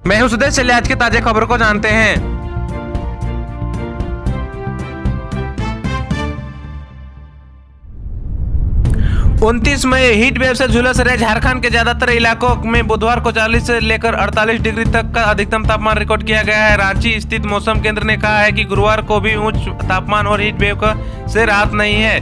मैं हूं सुदेश। चलिए आज की ताजा खबरों को जानते हैं। 29 मई हीट वेव से झुलस रहे झारखंड के ज्यादातर इलाकों में बुधवार को 40 से लेकर 48 डिग्री तक का अधिकतम तापमान रिकॉर्ड किया गया है। रांची स्थित मौसम केंद्र ने कहा है कि गुरुवार को भी उच्च तापमान और हीट वेव से राहत नहीं है।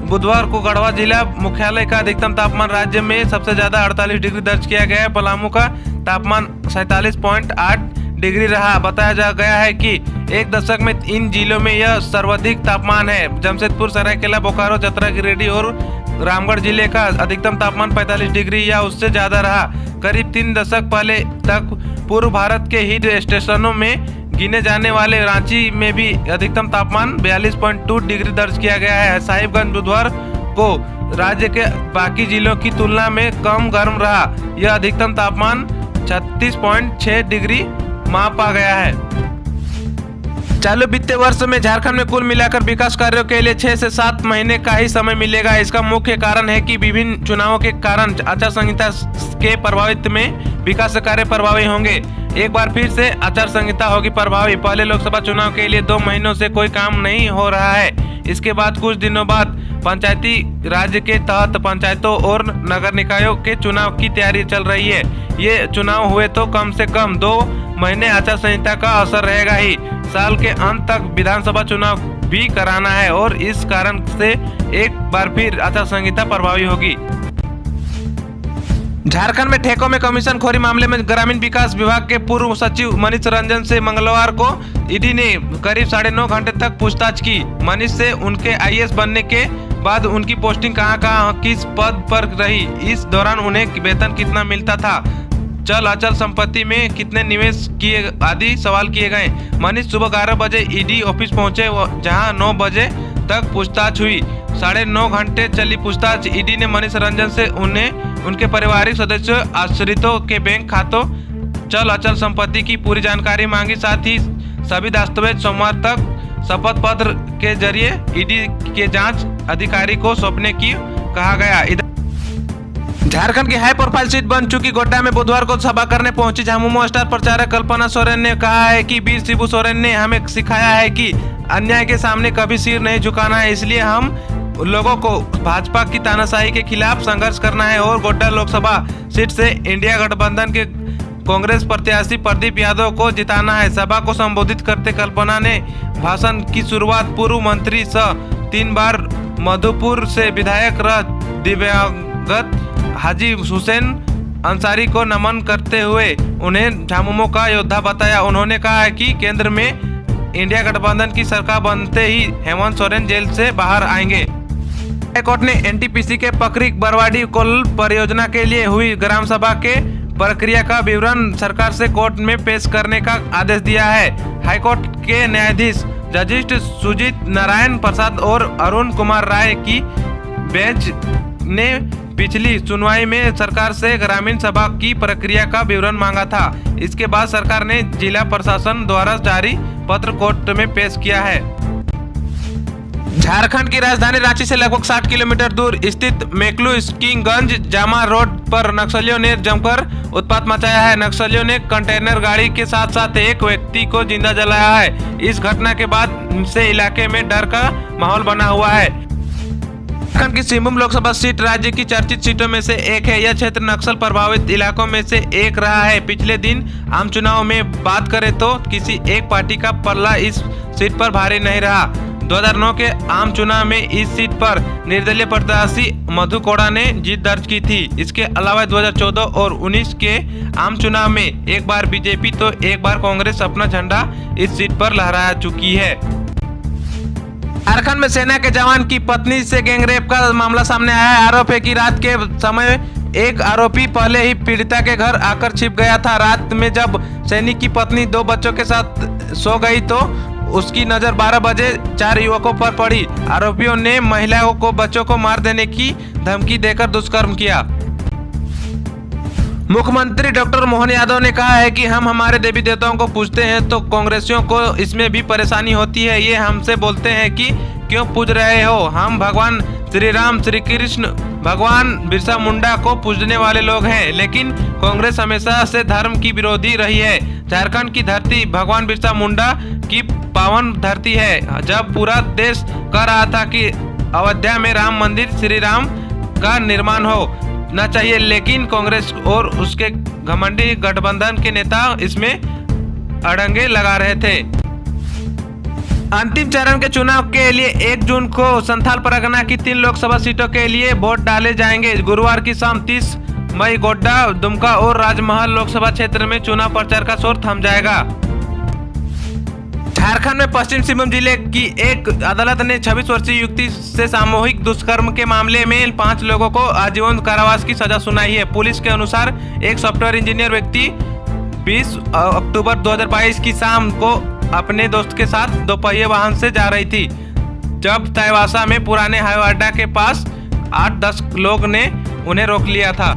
बुधवार को गढ़वा जिला मुख्यालय का अधिकतम तापमान राज्य में सबसे ज्यादा 48 डिग्री दर्ज किया गया है। पलामू का तापमान 47.8 डिग्री रहा। बताया जा गया है कि एक दशक में इन जिलों में यह सर्वाधिक तापमान है। जमशेदपुर, सरायकेला, बोकारो, चतरा, गिरिडीह और रामगढ़ जिले का अधिकतम तापमान 45 डिग्री या उससे ज्यादा रहा। करीब 3 दशक पहले तक पूर्व भारत के हीट स्टेशनों में गिने जाने वाले रांची में भी अधिकतम तापमान 42.2 डिग्री दर्ज किया गया है। साहिबगंज बुधवार को राज्य के बाकी जिलों की तुलना में कम गर्म रहा। यह अधिकतम तापमान 36.6 डिग्री मापा गया है। चालू वित्तीय वर्ष में झारखंड में कुल मिलाकर विकास कार्यों के लिए 6 से 7 महीने का ही समय मिलेगा। इसका मुख्य कारण है कि विभिन्न चुनावों के कारण आचार संहिता के प्रभावित में विकास कार्य प्रभावी होंगे। एक बार फिर से आचार संहिता होगी प्रभावी। पहले लोकसभा चुनाव के लिए 2 महीनों से कोई काम नहीं हो रहा है। इसके बाद कुछ दिनों बाद पंचायती राज्य के तहत पंचायतों और नगर निकायों के चुनाव की तैयारी चल रही है। ये चुनाव हुए तो कम से कम 2 महीने आचार संहिता का असर रहेगा ही। साल के अंत तक विधानसभा चुनाव भी कराना है और इस कारण से एक बार फिर आचार संहिता प्रभावी होगी। झारखंड में ठेकों में कमीशन खोरी मामले में ग्रामीण विकास विभाग के पूर्व सचिव मनीष रंजन से मंगलवार को ईडी ने करीब 9.5 घंटे तक पूछताछ की। मनीष से उनके आईएएस बनने के बाद उनकी पोस्टिंग कहां किस पद पर रही, इस दौरान उन्हें वेतन कितना मिलता था, चल अचल संपत्ति में कितने निवेश किए आदि सवाल किए गए। मनीष सुबह 11 बजे ईडी ऑफिस पहुंचे, जहां 9 बजे तक पूछताछ हुई। 9.5 घंटे चली पूछताछ। ईडी ने मनीष रंजन से उन्हें उनके पारिवारिक सदस्यों, आश्रितों के बैंक खातों, चल अचल संपत्ति की पूरी जानकारी मांगी। साथ ही सभी दस्तावेज सोमवार तक शपथ पत्र के जरिए ईडी के जांच अधिकारी को सौंपने की कहा गया। झारखंड की हाई प्रोफाइल सीट बन चुकी गोड्डा में बुधवार को सभा करने पहुंची झामुमो स्टार प्रचारक कल्पना सोरेन ने कहा है कि वीर शिबू सोरेन ने हमें सिखाया है कि अन्याय के सामने कभी सिर नहीं झुकाना है। इसलिए हम लोगों को भाजपा की तानाशाही के खिलाफ संघर्ष करना है और गोड्डा लोकसभा सीट से इंडिया गठबंधन के कांग्रेस प्रत्याशी प्रदीप यादव को जिताना है। सभा को संबोधित करते कल्पना ने भाषण की शुरुआत पूर्व मंत्री सह 3 बार मधुपुर से विधायक रह दिवंगत हाजी हुसैन अंसारी को नमन करते हुए उन्हें झामुमो का योद्धा बताया। उन्होंने कहा है कि केंद्र में इंडिया गठबंधन की सरकार बनते ही हेमंत सोरेन जेल से बाहर आएंगे। हाईकोर्ट ने एनटीपीसी के पकरी बरवाडी कोल परियोजना के लिए हुई ग्राम सभा के प्रक्रिया का विवरण सरकार से कोर्ट में पेश करने का आदेश दिया है। हाईकोर्ट के न्यायाधीश जस्टिस सुजीत नारायण प्रसाद और अरुण कुमार राय की बेंच ने पिछली सुनवाई में सरकार से ग्रामीण सभा की प्रक्रिया का विवरण मांगा था। इसके बाद सरकार ने जिला प्रशासन द्वारा जारी पत्र कोर्ट में पेश किया है। झारखंड की राजधानी रांची से लगभग 60 किलोमीटर दूर स्थित मेकलू-किंगगंज जामा रोड पर नक्सलियों ने जमकर उत्पात मचाया है। नक्सलियों ने कंटेनर गाड़ी के साथ साथ एक व्यक्ति को जिंदा जलाया है। इस घटना के बाद से इलाके में डर का माहौल बना हुआ है। झारखंड की सिंहभूम लोकसभा सीट राज्य की चर्चित सीटों में से एक है। यह क्षेत्र नक्सल प्रभावित इलाकों में से एक रहा है। पिछले दिन आम चुनाव में बात करें तो किसी एक पार्टी का पल्ला इस सीट पर भारी नहीं रहा। 2009 के आम चुनाव में इस सीट पर निर्दलीय प्रत्याशी मधु कोड़ा ने जीत दर्ज की थी। इसके अलावा 2014 और 19 के आम चुनाव में एक बार बीजेपी तो एक बार कांग्रेस अपना झंडा इस सीट पर लहरा चुकी है। झारखंड में सेना के जवान की पत्नी से गैंगरेप का मामला सामने आया है। आरोप है कि रात के समय एक आरोपी पहले ही पीड़िता के घर आकर छिप गया था। रात में जब सैनिक की पत्नी 2 बच्चों के साथ सो गई तो उसकी नजर 12 बजे 4 युवकों पर पड़ी। आरोपियों ने महिलाओं को बच्चों को मार देने की धमकी देकर दुष्कर्म किया। मुख्यमंत्री डॉक्टर मोहन यादव ने कहा है कि हम हमारे देवी देवताओं को पूजते हैं तो कांग्रेसियों को इसमें भी परेशानी होती है। ये हमसे बोलते हैं कि क्यों पूज रहे हो। हम भगवान श्री राम, श्री कृष्ण, भगवान बिरसा मुंडा को पूजने वाले लोग हैं, लेकिन कांग्रेस हमेशा से धर्म की विरोधी रही है। झारखंड की धरती भगवान बिरसा मुंडा की पावन धरती है। जब पूरा देश कह रहा था कि अयोध्या में राम मंदिर श्री राम का निर्माण हो न चाहिए, लेकिन कांग्रेस और उसके घमंडी गठबंधन के नेता इसमें अड़ंगे लगा रहे थे। अंतिम चरण के चुनाव के लिए 1 जून को संथाल परगना की 3 लोकसभा सीटों के लिए वोट डाले जाएंगे। गुरुवार की शाम 30 मई गोड्डा, दुमका और राजमहल लोकसभा क्षेत्र में चुनाव प्रचार का शोर थम जाएगा। झारखंड में पश्चिम सिंहभूम जिले की एक अदालत ने 26 वर्षीय युवती से सामूहिक दुष्कर्म के मामले में 5 लोगों को आजीवन कारावास की सजा सुनाई है। पुलिस के अनुसार एक सॉफ्टवेयर इंजीनियर व्यक्ति 20 अक्टूबर 2022 की शाम को अपने दोस्त के साथ दोपहिया वाहन से जा रही थी, जब तयवासा में पुराने हवाई अड्डा के पास 8-10 लोग ने उन्हें रोक लिया था।